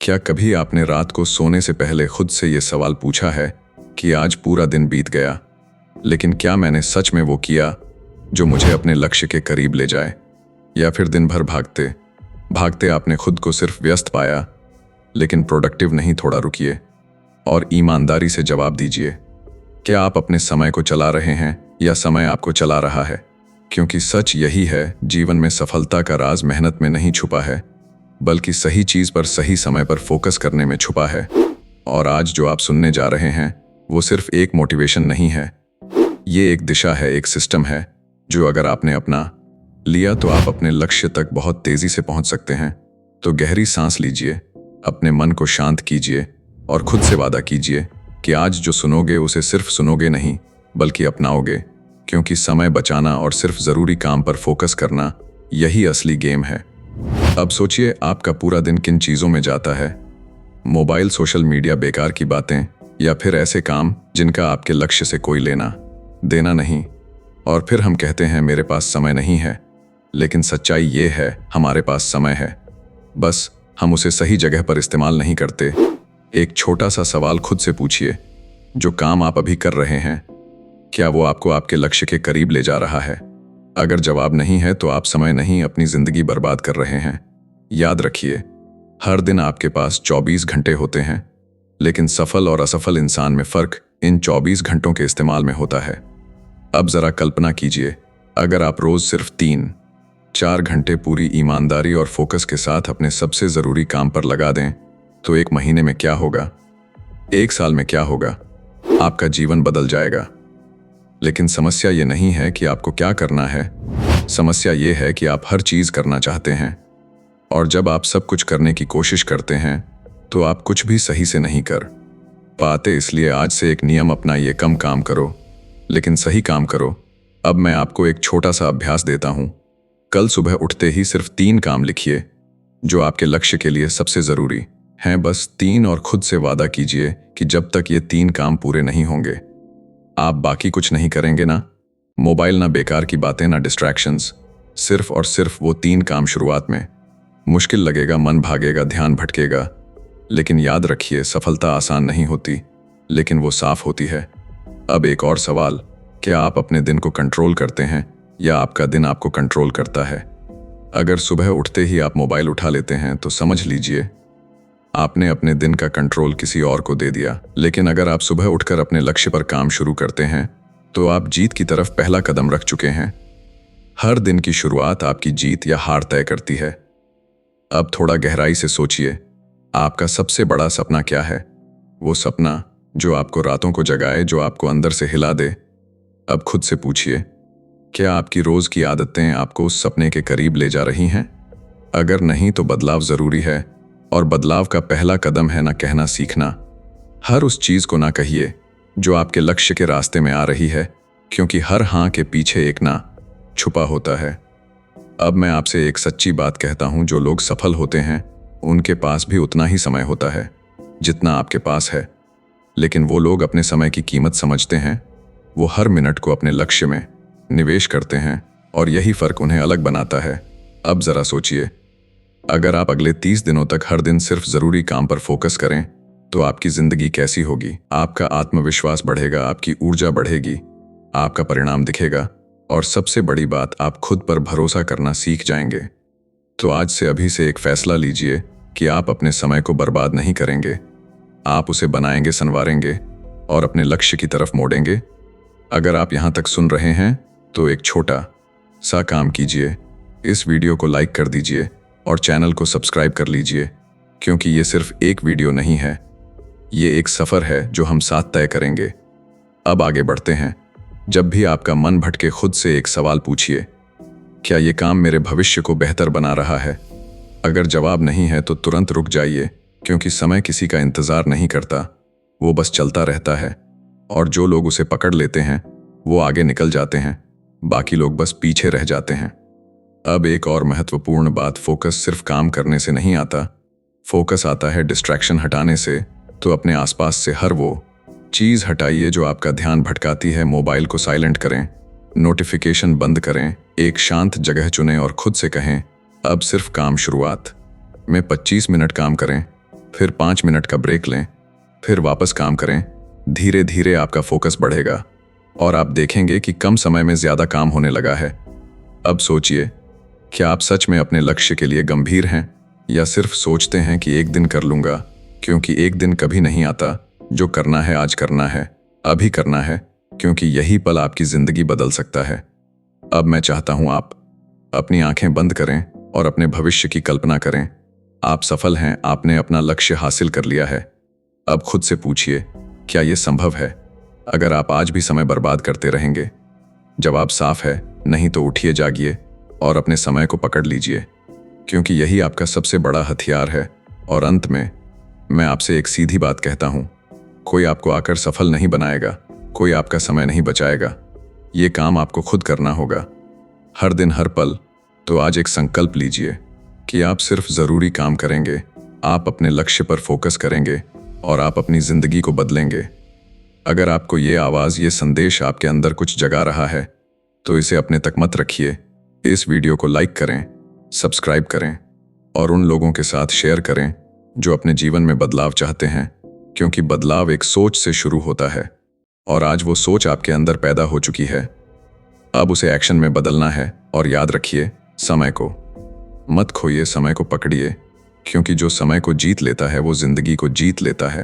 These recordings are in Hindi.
क्या कभी आपने रात को सोने से पहले खुद से ये सवाल पूछा है कि आज पूरा दिन बीत गया, लेकिन क्या मैंने सच में वो किया जो मुझे अपने लक्ष्य के करीब ले जाए? या फिर दिन भर भागते भागते आपने खुद को सिर्फ व्यस्त पाया, लेकिन प्रोडक्टिव नहीं? थोड़ा रुकिए और ईमानदारी से जवाब दीजिए, क्या आप अपने समय को चला रहे हैं या समय आपको चला रहा है? क्योंकि सच यही है, जीवन में सफलता का राज मेहनत में नहीं छुपा है, बल्कि सही चीज पर सही समय पर फोकस करने में छुपा है। और आज जो आप सुनने जा रहे हैं वो सिर्फ एक मोटिवेशन नहीं है, ये एक दिशा है, एक सिस्टम है जो अगर आपने अपना लिया तो आप अपने लक्ष्य तक बहुत तेजी से पहुंच सकते हैं। तो गहरी सांस लीजिए, अपने मन को शांत कीजिए और खुद से वादा कीजिए कि आज जो सुनोगे उसे सिर्फ सुनोगे नहीं बल्कि अपनाओगे। क्योंकि समय बचाना और सिर्फ जरूरी काम पर फोकस करना, यही असली गेम है। अब सोचिए, आपका पूरा दिन किन चीजों में जाता है? मोबाइल, सोशल मीडिया, बेकार की बातें, या फिर ऐसे काम जिनका आपके लक्ष्य से कोई लेना देना नहीं। और फिर हम कहते हैं मेरे पास समय नहीं है, लेकिन सच्चाई ये है हमारे पास समय है, बस हम उसे सही जगह पर इस्तेमाल नहीं करते। एक छोटा सा सवाल खुद से पूछिए, जो काम आप अभी कर रहे हैं क्या वो आपको आपके लक्ष्य के करीब ले जा रहा है? अगर जवाब नहीं है तो आप समय नहीं, अपनी जिंदगी बर्बाद कर रहे हैं। याद रखिए, हर दिन आपके पास 24 घंटे होते हैं, लेकिन सफल और असफल इंसान में फर्क इन 24 घंटों के इस्तेमाल में होता है। अब जरा कल्पना कीजिए, अगर आप रोज सिर्फ 3-4 घंटे पूरी ईमानदारी और फोकस के साथ अपने सबसे जरूरी काम पर लगा दें, तो एक महीने में क्या होगा, एक साल में क्या होगा? आपका जीवन बदल जाएगा। लेकिन समस्या ये नहीं है कि आपको क्या करना है, समस्या ये है कि आप हर चीज करना चाहते हैं। और जब आप सब कुछ करने की कोशिश करते हैं तो आप कुछ भी सही से नहीं कर पाते। इसलिए आज से एक नियम अपनाइए, कम काम करो लेकिन सही काम करो। अब मैं आपको एक छोटा सा अभ्यास देता हूं। कल सुबह उठते ही सिर्फ 3 काम लिखिए जो आपके लक्ष्य के लिए सबसे जरूरी हैं, बस 3। और खुद से वादा कीजिए कि जब तक ये 3 काम पूरे नहीं होंगे आप बाकी कुछ नहीं करेंगे। ना मोबाइल, ना बेकार की बातें, ना डिस्ट्रैक्शंस, सिर्फ और सिर्फ वो 3 काम। शुरुआत में मुश्किल लगेगा, मन भागेगा, ध्यान भटकेगा, लेकिन याद रखिए, सफलता आसान नहीं होती, लेकिन वो साफ होती है। अब एक और सवाल, क्या आप अपने दिन को कंट्रोल करते हैं या आपका दिन आपको कंट्रोल करता है? अगर सुबह उठते ही आप मोबाइल उठा लेते हैं तो समझ लीजिए आपने अपने दिन का कंट्रोल किसी और को दे दिया। लेकिन अगर आप सुबह उठकर अपने लक्ष्य पर काम शुरू करते हैं तो आप जीत की तरफ पहला कदम रख चुके हैं। हर दिन की शुरुआत आपकी जीत या हार तय करती है। अब थोड़ा गहराई से सोचिए, आपका सबसे बड़ा सपना क्या है? वो सपना जो आपको रातों को जगाए, जो आपको अंदर से हिला दे। अब खुद से पूछिए, क्या आपकी रोज की आदतें आपको उस सपने के करीब ले जा रही हैं? अगर नहीं तो बदलाव जरूरी है, और बदलाव का पहला कदम है ना कहना सीखना। हर उस चीज को ना कहिए जो आपके लक्ष्य के रास्ते में आ रही है, क्योंकि हर हाँ के पीछे एक ना छुपा होता है। अब मैं आपसे एक सच्ची बात कहता हूं, जो लोग सफल होते हैं उनके पास भी उतना ही समय होता है जितना आपके पास है, लेकिन वो लोग अपने समय की कीमत समझते हैं। वो हर मिनट को अपने लक्ष्य में निवेश करते हैं और यही फर्क उन्हें अलग बनाता है। अब जरा सोचिए, अगर आप अगले 30 दिनों तक हर दिन सिर्फ जरूरी काम पर फोकस करें तो आपकी जिंदगी कैसी होगी? आपका आत्मविश्वास बढ़ेगा, आपकी ऊर्जा बढ़ेगी, आपका परिणाम दिखेगा, और सबसे बड़ी बात, आप खुद पर भरोसा करना सीख जाएंगे। तो आज से अभी से एक फैसला लीजिए कि आप अपने समय को बर्बाद नहीं करेंगे, आप उसे बनाएंगे, संवारेंगे और अपने लक्ष्य की तरफ मोड़ेंगे। अगर आप यहां तक सुन रहे हैं तो एक छोटा सा काम कीजिए, इस वीडियो को लाइक कर दीजिए और चैनल को सब्सक्राइब कर लीजिए, क्योंकि ये सिर्फ एक वीडियो नहीं है, ये एक सफर है जो हम साथ तय करेंगे। अब आगे बढ़ते हैं। जब भी आपका मन भटके, खुद से एक सवाल पूछिए, क्या ये काम मेरे भविष्य को बेहतर बना रहा है? अगर जवाब नहीं है तो तुरंत रुक जाइए, क्योंकि समय किसी का इंतजार नहीं करता, वो बस चलता रहता है। और जो लोग उसे पकड़ लेते हैं वो आगे निकल जाते हैं, बाकी लोग बस पीछे रह जाते हैं। अब एक और महत्वपूर्ण बात, फोकस सिर्फ काम करने से नहीं आता, फोकस आता है डिस्ट्रैक्शन हटाने से। तो अपने आसपास से हर वो चीज हटाइए जो आपका ध्यान भटकाती है। मोबाइल को साइलेंट करें, नोटिफिकेशन बंद करें, एक शांत जगह चुनें और खुद से कहें, अब सिर्फ काम। शुरुआत में 25 मिनट काम करें, फिर 5 मिनट का ब्रेक लें, फिर वापस काम करें। धीरे धीरे आपका फोकस बढ़ेगा और आप देखेंगे कि कम समय में ज़्यादा काम होने लगा है। अब सोचिए, क्या आप सच में अपने लक्ष्य के लिए गंभीर हैं या सिर्फ सोचते हैं कि एक दिन कर लूँगा? क्योंकि एक दिन कभी नहीं आता। जो करना है आज करना है, अभी करना है, क्योंकि यही पल आपकी ज़िंदगी बदल सकता है। अब मैं चाहता हूँ आप अपनी आंखें बंद करें और अपने भविष्य की कल्पना करें। आप सफल हैं, आपने अपना लक्ष्य हासिल कर लिया है। अब खुद से पूछिए, क्या ये संभव है अगर आप आज भी समय बर्बाद करते रहेंगे? जवाब साफ है, नहीं तो उठिए, जागिए और अपने समय को पकड़ लीजिए, क्योंकि यही आपका सबसे बड़ा हथियार है। और अंत में मैं आपसे एक सीधी बात कहता हूँ, कोई आपको आकर सफल नहीं बनाएगा, कोई आपका समय नहीं बचाएगा। ये काम आपको खुद करना होगा, हर दिन हर पल। तो आज एक संकल्प लीजिए कि आप सिर्फ ज़रूरी काम करेंगे, आप अपने लक्ष्य पर फोकस करेंगे और आप अपनी ज़िंदगी को बदलेंगे। अगर आपको ये आवाज़, ये संदेश आपके अंदर कुछ जगा रहा है तो इसे अपने तक मत रखिए। इस वीडियो को लाइक करें, सब्सक्राइब करें और उन लोगों के साथ शेयर करें जो अपने जीवन में बदलाव चाहते हैं, क्योंकि बदलाव एक सोच से शुरू होता है और आज वो सोच आपके अंदर पैदा हो चुकी है। अब उसे एक्शन में बदलना है। और याद रखिए, समय को मत खोइए, समय को पकड़िए, क्योंकि जो समय को जीत लेता है वो जिंदगी को जीत लेता है।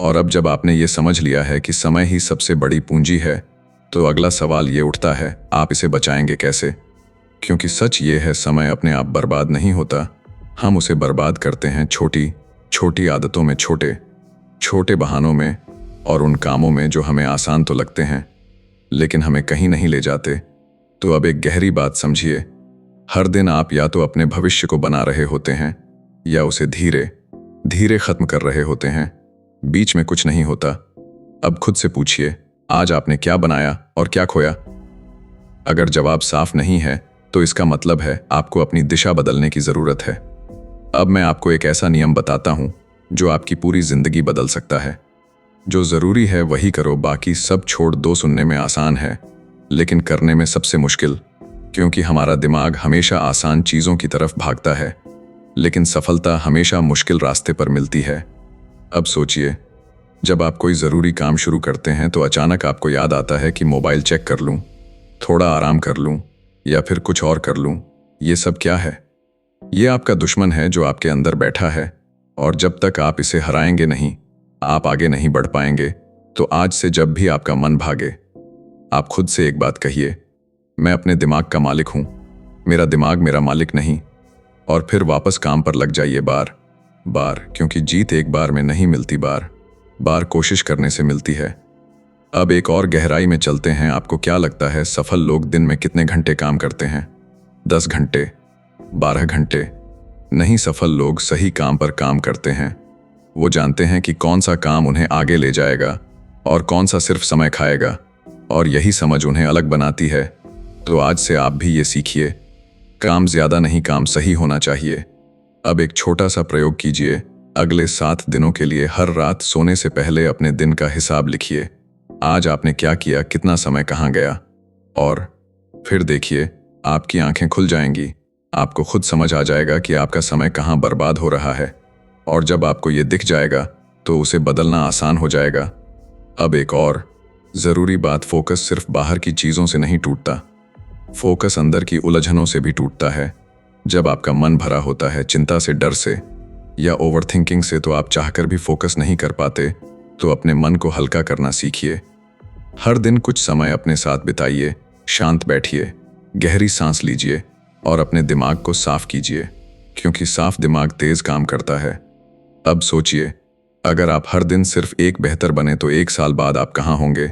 और अब जब आपने ये समझ लिया है कि समय ही सबसे बड़ी पूंजी है, तो अगला सवाल ये उठता है, आप इसे बचाएंगे कैसे? क्योंकि सच ये है, समय अपने आप बर्बाद नहीं होता, हम उसे बर्बाद करते हैं छोटी छोटी आदतों में, छोटे छोटे बहानों में और उन कामों में जो हमें आसान तो लगते हैं लेकिन हमें कहीं नहीं ले जाते। तो अब एक गहरी बात समझिए, हर दिन आप या तो अपने भविष्य को बना रहे होते हैं या उसे धीरे धीरे खत्म कर रहे होते हैं, बीच में कुछ नहीं होता। अब खुद से पूछिए, आज आपने क्या बनाया और क्या खोया? अगर जवाब साफ नहीं है तो इसका मतलब है आपको अपनी दिशा बदलने की जरूरत है। अब मैं आपको एक ऐसा नियम बताता हूं जो आपकी पूरी जिंदगी बदल सकता है। जो जरूरी है वही करो, बाकी सब छोड़ दो। सुनने में आसान है लेकिन करने में सबसे मुश्किल, क्योंकि हमारा दिमाग हमेशा आसान चीजों की तरफ भागता है, लेकिन सफलता हमेशा मुश्किल रास्ते पर मिलती है। अब सोचिए, जब आप कोई ज़रूरी काम शुरू करते हैं तो अचानक आपको याद आता है कि मोबाइल चेक कर लूं, थोड़ा आराम कर लूं या फिर कुछ और कर लूं। ये सब क्या है? ये आपका दुश्मन है जो आपके अंदर बैठा है, और जब तक आप इसे हराएंगे नहीं, आप आगे नहीं बढ़ पाएंगे। तो आज से जब भी आपका मन भागे, आप खुद से एक बात कहिए, मैं अपने दिमाग का मालिक हूं, मेरा दिमाग मेरा मालिक नहीं। और फिर वापस काम पर लग जाइए बार बार, क्योंकि जीत एक बार में नहीं मिलती, बार बार कोशिश करने से मिलती है। अब एक और गहराई में चलते हैं। आपको क्या लगता है सफल लोग दिन में कितने घंटे काम करते हैं? 10 घंटे, 12 घंटे? नहीं, सफल लोग सही काम पर काम करते हैं। वो जानते हैं कि कौन सा काम उन्हें आगे ले जाएगा और कौन सा सिर्फ समय खाएगा, और यही समझ उन्हें अलग बनाती है। तो आज से आप भी ये सीखिए, काम ज्यादा नहीं, काम सही होना चाहिए। अब एक छोटा सा प्रयोग कीजिए, अगले 7 दिनों के लिए हर रात सोने से पहले अपने दिन का हिसाब लिखिए। आज आपने क्या किया, कितना समय कहाँ गया, और फिर देखिए आपकी आंखें खुल जाएंगी। आपको खुद समझ आ जाएगा कि आपका समय कहाँ बर्बाद हो रहा है, और जब आपको ये दिख जाएगा तो उसे बदलना आसान हो जाएगा। अब एक और ज़रूरी बात, फोकस सिर्फ बाहर की चीज़ों से नहीं टूटता, फोकस अंदर की उलझनों से भी टूटता है। जब आपका मन भरा होता है चिंता से, डर से या ओवरथिंकिंग से, तो आप चाहकर भी फोकस नहीं कर पाते। तो अपने मन को हल्का करना सीखिए। हर दिन कुछ समय अपने साथ बिताइए, शांत बैठिए, गहरी सांस लीजिए और अपने दिमाग को साफ कीजिए, क्योंकि साफ दिमाग तेज काम करता है। अब सोचिए, अगर आप हर दिन सिर्फ एक बेहतर बने तो 1 साल बाद आप कहाँ होंगे?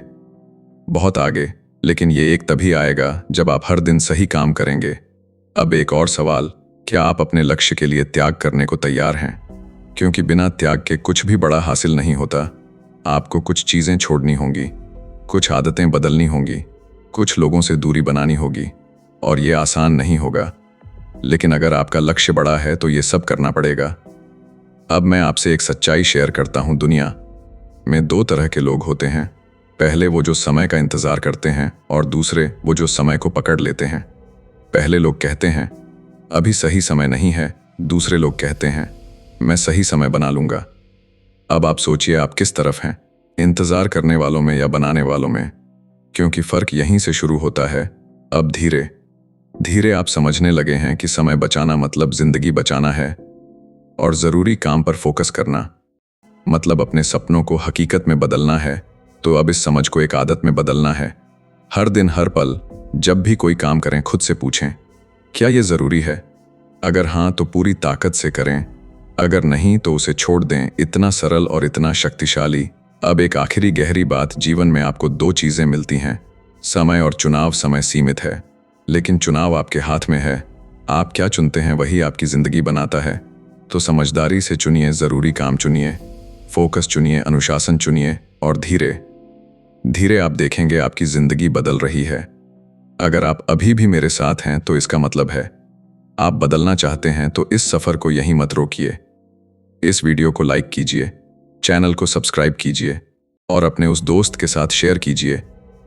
बहुत आगे। लेकिन ये एक तभी आएगा जब आप हर दिन सही काम करेंगे। अब एक और सवाल, क्या आप अपने लक्ष्य के लिए त्याग करने को तैयार हैं? क्योंकि बिना त्याग के कुछ भी बड़ा हासिल नहीं होता। आपको कुछ चीज़ें छोड़नी होंगी, कुछ आदतें बदलनी होंगी, कुछ लोगों से दूरी बनानी होगी, और ये आसान नहीं होगा। लेकिन अगर आपका लक्ष्य बड़ा है तो ये सब करना पड़ेगा। अब मैं आपसे एक सच्चाई शेयर करता हूँ। दुनिया में 2 तरह के लोग होते हैं। पहले वो जो समय का इंतज़ार करते हैं, और दूसरे वो जो समय को पकड़ लेते हैं। पहले लोग कहते हैं अभी सही समय नहीं है, दूसरे लोग कहते हैं मैं सही समय बना लूंगा। अब आप सोचिए आप किस तरफ हैं, इंतजार करने वालों में या बनाने वालों में, क्योंकि फर्क यहीं से शुरू होता है। अब धीरे धीरे आप समझने लगे हैं कि समय बचाना मतलब जिंदगी बचाना है, और जरूरी काम पर फोकस करना मतलब अपने सपनों को हकीकत में बदलना है। तो अब इस समझ को एक आदत में बदलना है। हर दिन हर पल जब भी कोई काम करें, खुद से पूछें, क्या ये जरूरी है? अगर हाँ तो पूरी ताकत से करें, अगर नहीं तो उसे छोड़ दें। इतना सरल और इतना शक्तिशाली। अब एक आखिरी गहरी बात, जीवन में आपको दो चीजें मिलती हैं, समय और चुनाव। समय सीमित है, लेकिन चुनाव आपके हाथ में है। आप क्या चुनते हैं वही आपकी जिंदगी बनाता है। तो समझदारी से चुनिए, जरूरी काम चुनिए, फोकस चुनिए, अनुशासन चुनिए, और धीरे धीरे आप देखेंगे आपकी जिंदगी बदल रही है। अगर आप अभी भी मेरे साथ हैं तो इसका मतलब है आप बदलना चाहते हैं। तो इस सफर को यहीं मत रोकिए। इस वीडियो को लाइक कीजिए, चैनल को सब्सक्राइब कीजिए, और अपने उस दोस्त के साथ शेयर कीजिए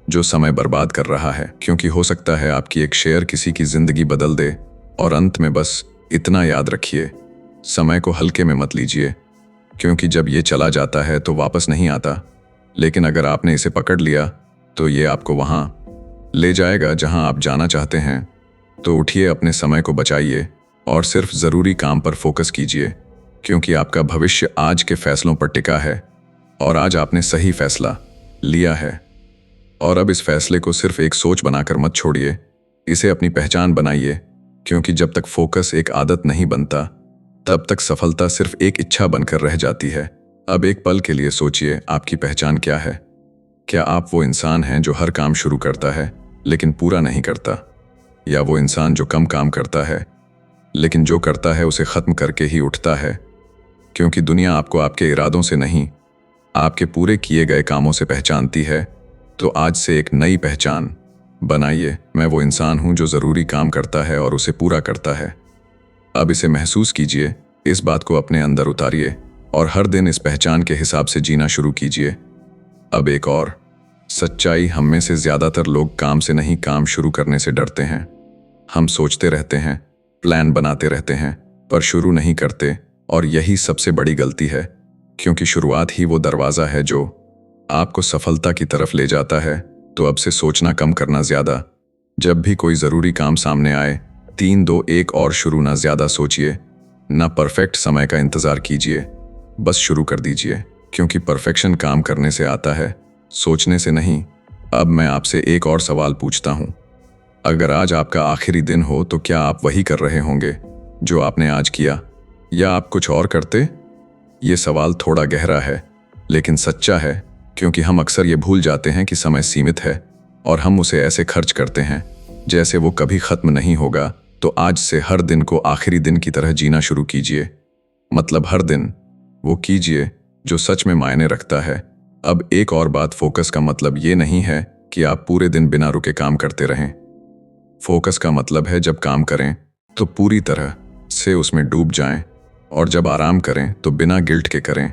जो समय बर्बाद कर रहा है, क्योंकि हो सकता है आपकी एक शेयर किसी की जिंदगी बदल दे। और अंत में बस इतना याद रखिए, समय को हल्के में मत लीजिए, क्योंकि जब ये चला जाता है तो वापस नहीं आता। लेकिन अगर आपने इसे पकड़ लिया तो ये आपको वहां ले जाएगा जहां आप जाना चाहते हैं। तो उठिए, अपने समय को बचाइए और सिर्फ जरूरी काम पर फोकस कीजिए, क्योंकि आपका भविष्य आज के फैसलों पर टिका है, और आज आपने सही फैसला लिया है। और अब इस फैसले को सिर्फ एक सोच बनाकर मत छोड़िए, इसे अपनी पहचान बनाइए, क्योंकि जब तक फोकस एक आदत नहीं बनता तब तक सफलता सिर्फ एक इच्छा बनकर रह जाती है। अब एक पल के लिए सोचिए, आपकी पहचान क्या है? क्या आप वो इंसान हैं जो हर काम शुरू करता है लेकिन पूरा नहीं करता, या वो इंसान जो कम काम करता है लेकिन जो करता है उसे खत्म करके ही उठता है? क्योंकि दुनिया आपको आपके इरादों से नहीं, आपके पूरे किए गए कामों से पहचानती है। तो आज से एक नई पहचान बनाइए, मैं वो इंसान हूं जो जरूरी काम करता है और उसे पूरा करता है। अब इसे महसूस कीजिए, इस बात को अपने अंदर उतारिए, और हर दिन इस पहचान के हिसाब से जीना शुरू कीजिए। अब एक और सच्चाई, हम में से ज्यादातर लोग काम से नहीं, काम शुरू करने से डरते हैं। हम सोचते रहते हैं, प्लान बनाते रहते हैं, पर शुरू नहीं करते, और यही सबसे बड़ी गलती है, क्योंकि शुरुआत ही वो दरवाजा है जो आपको सफलता की तरफ ले जाता है। तो अब से सोचना कम करना ज्यादा। जब भी कोई जरूरी काम सामने आए, 3 2 1 और शुरू ना ज्यादा सोचिए, ना परफेक्ट समय का इंतजार कीजिए, बस शुरू कर दीजिए, क्योंकि परफेक्शन काम करने से आता है, सोचने से नहीं। अब मैं आपसे एक और सवाल पूछता हूं, अगर आज आपका आखिरी दिन हो तो क्या आप वही कर रहे होंगे जो आपने आज किया, या आप कुछ और करते? ये सवाल थोड़ा गहरा है लेकिन सच्चा है, क्योंकि हम अक्सर ये भूल जाते हैं कि समय सीमित है और हम उसे ऐसे खर्च करते हैं जैसे वो कभी खत्म नहीं होगा। तो आज से हर दिन को आखिरी दिन की तरह जीना शुरू कीजिए, मतलब हर दिन वो कीजिए जो सच में मायने रखता है। अब एक और बात, फोकस का मतलब ये नहीं है कि आप पूरे दिन बिना रुके काम करते रहें। फोकस का मतलब है जब काम करें तो पूरी तरह से उसमें डूब जाएं, और जब आराम करें तो बिना गिल्ट के करें,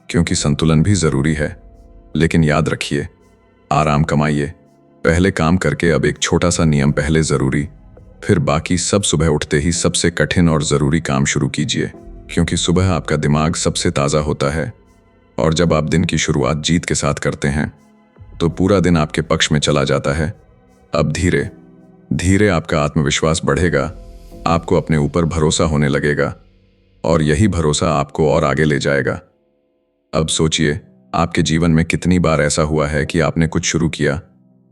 क्योंकि संतुलन भी जरूरी है। लेकिन याद रखिए, आराम कमाइए। पहले काम करके अब एक छोटा सा नियम, पहले जरूरी फिर बाकी सब। सुबह उठते ही सबसे कठिन और जरूरी काम शुरू कीजिए, क्योंकि सुबह आपका दिमाग सबसे ताज़ा होता है, और जब आप दिन की शुरुआत जीत के साथ करते हैं तो पूरा दिन आपके पक्ष में चला जाता है। अब धीरे धीरे आपका आत्मविश्वास बढ़ेगा, आपको अपने ऊपर भरोसा होने लगेगा, और यही भरोसा आपको और आगे ले जाएगा। अब सोचिए, आपके जीवन में कितनी बार ऐसा हुआ है कि आपने कुछ शुरू किया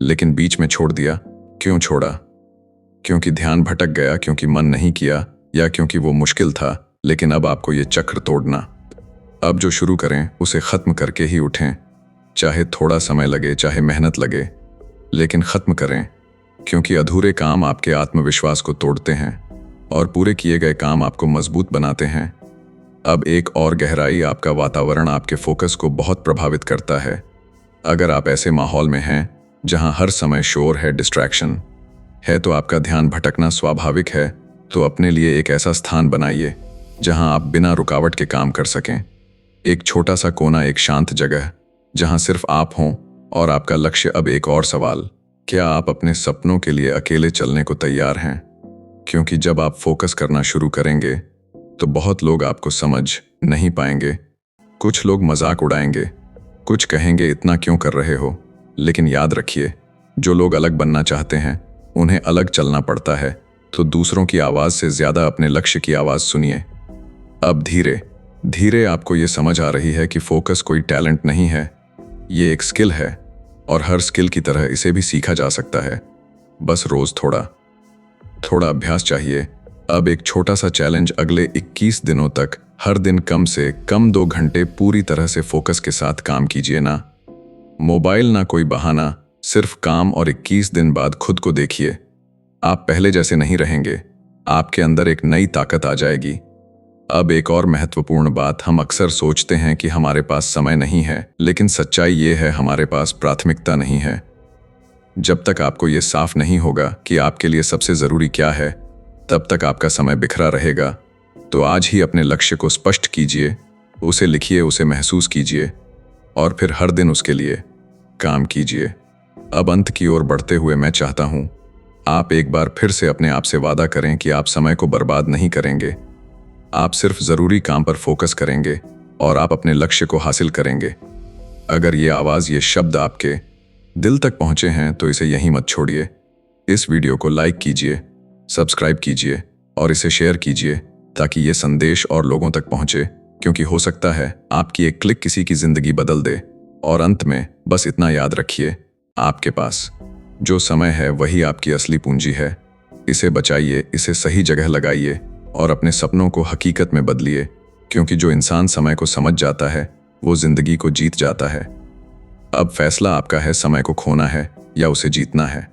लेकिन बीच में छोड़ दिया? क्यों छोड़ा? क्योंकि ध्यान भटक गया, क्योंकि मन नहीं किया, या क्योंकि वो मुश्किल था? लेकिन अब आपको ये चक्र तोड़ना। अब जो शुरू करें उसे खत्म करके ही उठें, चाहे थोड़ा समय लगे, चाहे मेहनत लगे, लेकिन खत्म करें, क्योंकि अधूरे काम आपके आत्मविश्वास को तोड़ते हैं और पूरे किए गए काम आपको मजबूत बनाते हैं। अब एक और गहराई, आपका वातावरण आपके फोकस को बहुत प्रभावित करता है। अगर आप ऐसे माहौल में हैं जहां हर समय शोर है, डिस्ट्रैक्शन है, तो आपका ध्यान भटकना स्वाभाविक है। तो अपने लिए एक ऐसा स्थान बनाइए जहां आप बिना रुकावट के काम कर सकें। एक छोटा सा कोना, एक शांत जगह जहां सिर्फ आप हों और आपका लक्ष्य। अब एक और सवाल, क्या आप अपने सपनों के लिए अकेले चलने को तैयार हैं? क्योंकि जब आप फोकस करना शुरू करेंगे तो बहुत लोग आपको समझ नहीं पाएंगे। कुछ लोग मजाक उड़ाएंगे, कुछ कहेंगे इतना क्यों कर रहे हो। लेकिन याद रखिए, जो लोग अलग बनना चाहते हैं उन्हें अलग चलना पड़ता है। तो दूसरों की आवाज़ से ज़्यादा अपने लक्ष्य की आवाज़ सुनिए। अब धीरे धीरे आपको ये समझ आ रही है कि फोकस कोई टैलेंट नहीं है, ये एक स्किल है। और हर स्किल की तरह इसे भी सीखा जा सकता है। बस रोज़ थोड़ा थोड़ा अभ्यास चाहिए। अब एक छोटा सा चैलेंज, अगले 21 दिनों तक हर दिन कम से कम 2 घंटे पूरी तरह से फोकस के साथ काम कीजिए। ना मोबाइल, ना कोई बहाना, सिर्फ काम। और 21 दिन बाद खुद को देखिए, आप पहले जैसे नहीं रहेंगे। आपके अंदर एक नई ताकत आ जाएगी। अब एक और महत्वपूर्ण बात, हम अक्सर सोचते हैं कि हमारे पास समय नहीं है, लेकिन सच्चाई ये है हमारे पास प्राथमिकता नहीं है। जब तक आपको ये साफ नहीं होगा कि आपके लिए सबसे ज़रूरी क्या है, तब तक आपका समय बिखरा रहेगा। तो आज ही अपने लक्ष्य को स्पष्ट कीजिए, उसे लिखिए, उसे महसूस कीजिए और फिर हर दिन उसके लिए काम कीजिए। अब अंत की ओर बढ़ते हुए मैं चाहता हूँ आप एक बार फिर से अपने आप से वादा करें कि आप समय को बर्बाद नहीं करेंगे। आप सिर्फ ज़रूरी काम पर फोकस करेंगे और आप अपने लक्ष्य को हासिल करेंगे। अगर ये आवाज़, ये शब्द आपके दिल तक पहुँचे हैं तो इसे यहीं मत छोड़िए। इस वीडियो को लाइक कीजिए, सब्सक्राइब कीजिए और इसे शेयर कीजिए ताकि ये संदेश और लोगों तक पहुँचे, क्योंकि हो सकता है आपकी एक क्लिक किसी की ज़िंदगी बदल दे। और अंत में बस इतना याद रखिए, आपके पास जो समय है वही आपकी असली पूंजी है। इसे बचाइए, इसे सही जगह लगाइए और अपने सपनों को हकीकत में बदलिए, क्योंकि जो इंसान समय को समझ जाता है वो जिंदगी को जीत जाता है। अब फैसला आपका है, समय को खोना है या उसे जीतना है।